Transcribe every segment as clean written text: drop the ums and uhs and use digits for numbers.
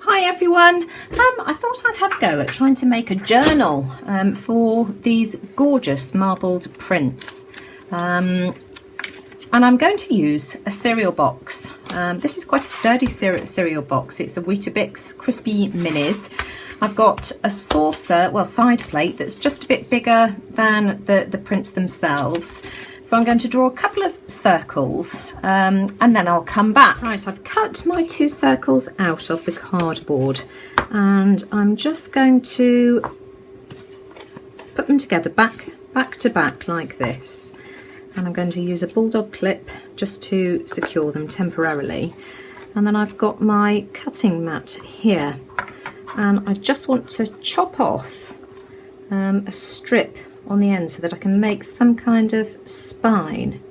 Hi everyone, I thought I'd have a go at trying to make a journal for these gorgeous marbled prints. And I'm going to use a cereal box. This is quite a sturdy cereal box. It's a Weetabix Crispy Minis. I've got a saucer, well, side plate that's just a bit bigger than the prints themselves. So I'm going to draw a couple of circles and then I'll come back. Right, I've cut my 2 circles out of the cardboard and I'm just going to put them together back to back like this. And I'm going to use a bulldog clip just to secure them temporarily. And then I've got my cutting mat here and I just want to chop off a strip on the end so that I can make some kind of spine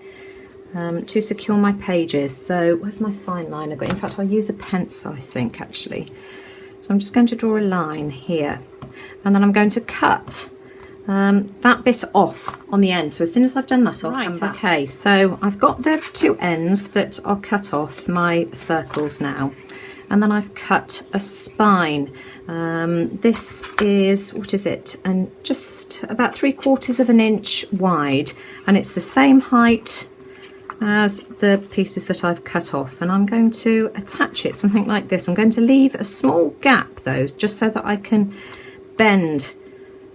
to secure my pages. So where's my fine line? In fact, I'll use a pencil, I think, actually. So I'm just going to draw a line here and then I'm going to cut that bit off on the end. So as soon as I've done that, I'll come back. Okay, so I've got the 2 ends that are cut off my circles now. And then I've cut a spine. This is, what is it? And just about 3/4 of an inch wide. And it's the same height as the pieces that I've cut off. And I'm going to attach it something like this. I'm going to leave a small gap though, just so that I can bend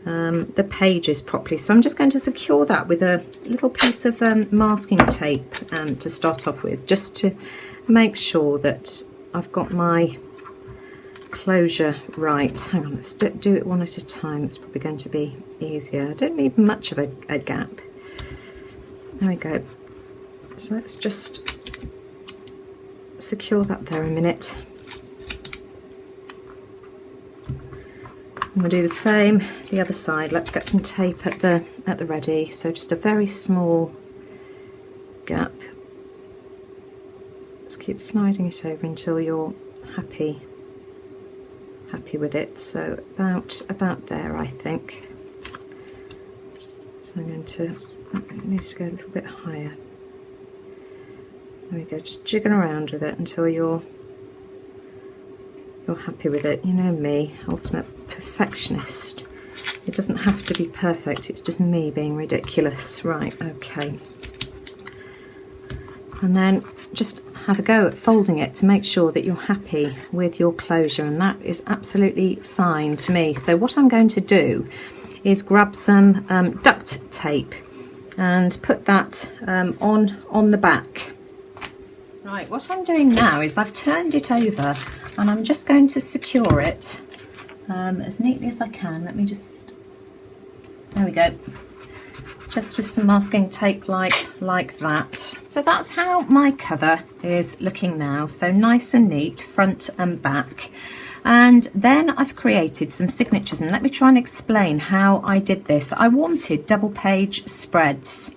the pages properly. So I'm just going to secure that with a little piece of masking tape to start off with, just to make sure that I've got my closure right. Hang on, let's do it one at a time. It's probably going to be easier. I don't need much of a gap. There we go. So let's just secure that there a minute. And we'll do the same the other side. Let's get some tape at the ready. So just a very small gap. Just keep sliding it over until you're happy with it. So about there, I think. So I'm going to, it needs to go a little bit higher. There we go, just jigging around with it until you're happy with it. You know me, ultimate perfectionist. It doesn't have to be perfect, it's just me being ridiculous. Right, okay. And then just have a go at folding it to make sure that you're happy with your closure, and that is absolutely fine to me. So what I'm going to do is grab some duct tape and put that on the back. Right, what I'm doing now is I've turned it over and I'm just going to secure it as neatly as I can. Let me just, there we go. Just with some masking tape like that. So that's how my cover is looking now. So nice and neat, front and back. And then I've created some signatures, and let me try and explain how I did this. I wanted double page spreads.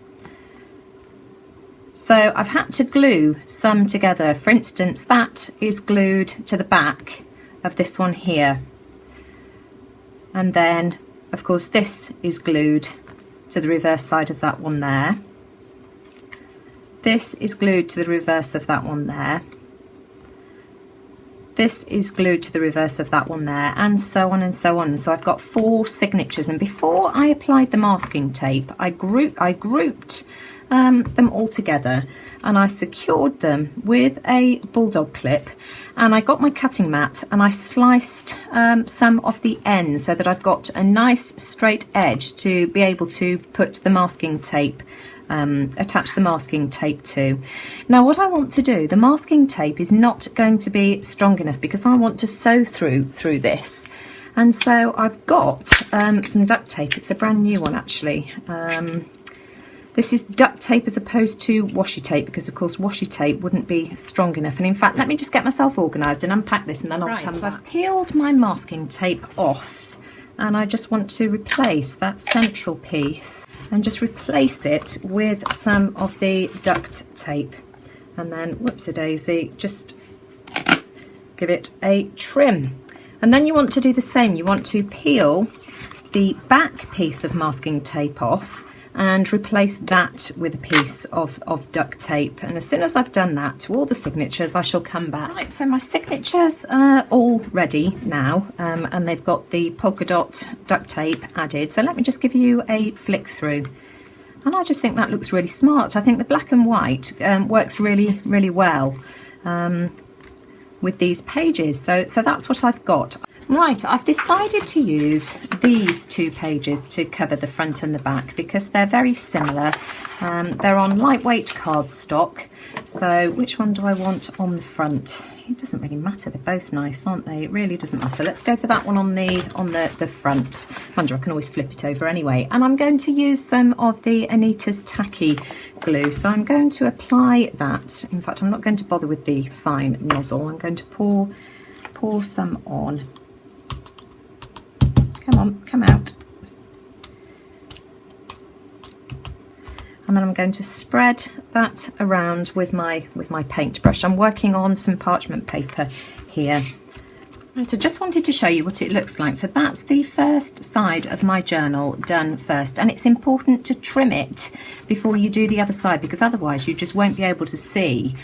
So I've had to glue some together. For instance, that is glued to the back of this one here. And then, of course, this is glued to the reverse side of that one there. This is glued to the reverse of that one there. This is glued to the reverse of that one there, and so on and so on. So I've got 4 signatures, and before I applied the masking tape, I grouped them all together and I secured them with a bulldog clip, and I got my cutting mat and I sliced some of the ends so that I've got a nice straight edge to be able to put the masking tape, attach the masking tape to. Now what I want to do, the masking tape is not going to be strong enough because I want to sew through this. And so I've got some duct tape. It's a brand new one actually. This is duct tape as opposed to washi tape, because of course washi tape wouldn't be strong enough. And in fact, let me just get myself organised and unpack this and then I'll come back. I've peeled my masking tape off and I just want to replace that central piece and just replace it with some of the duct tape. And then, whoops-a-daisy, just give it a trim. And then you want to do the same. You want to peel the back piece of masking tape off and replace that with a piece of duct tape. And as soon as I've done that to all the signatures, I shall come back. Right, so my signatures are all ready now, and they've got the polka dot duct tape added. So let me just give you a flick through. And I just think that looks really smart. I think the black and white works really, really well with these pages. So that's what I've got. Right, I've decided to use these 2 pages to cover the front and the back because they're very similar. They're on lightweight cardstock. So which one do I want on the front? It doesn't really matter. They're both nice, aren't they? It really doesn't matter. Let's go for that one on the front. Wonder, I can always flip it over anyway. And I'm going to use some of the Anita's Tacky glue. So I'm going to apply that. In fact, I'm not going to bother with the fine nozzle. I'm going to pour some on. Come on, come out. And then I'm going to spread that around with my paintbrush. I'm working on some parchment paper here. Right, I just wanted to show you what it looks like. So that's the first side of my journal done first, and it's important to trim it before you do the other side, because otherwise you just won't be able to see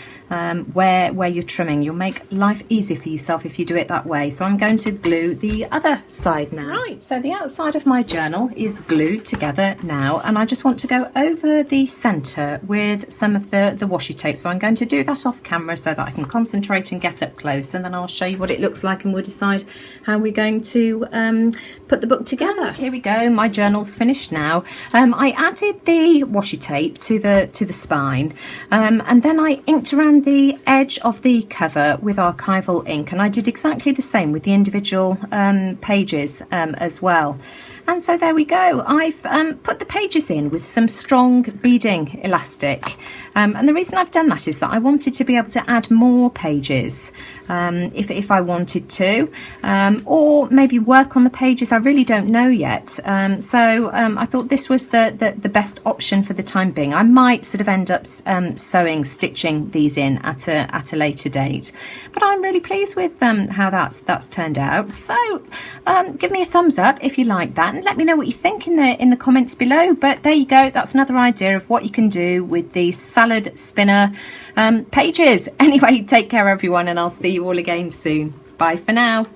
where you're trimming. You'll make life easier for yourself if you do it that way. So I'm going to glue the other side now. Right, so the outside of my journal is glued together now, and I just want to go over the centre with some of the washi tape. So I'm going to do that off camera so that I can concentrate and get up close, and then I'll show you what it looks like and we'll decide how we're going to put the book together. Right, here we go, my journal's finished now. I added the washi tape to the spine, and then I inked around the edge of the cover with archival ink, and I did exactly the same with the individual pages as well. And so there we go. I've put the pages in with some strong beading elastic. And the reason I've done that is that I wanted to be able to add more pages if I wanted to, or maybe work on the pages. I really don't know yet. So I thought this was the best option for the time being. I might sort of end up stitching these in at a later date. But I'm really pleased with how that's turned out. So give me a thumbs up if you like that, and let me know what you think in the comments below. But there you go, that's another idea of what you can do with the salad spinner pages. Anyway, take care everyone, and I'll see you all again soon. Bye for now.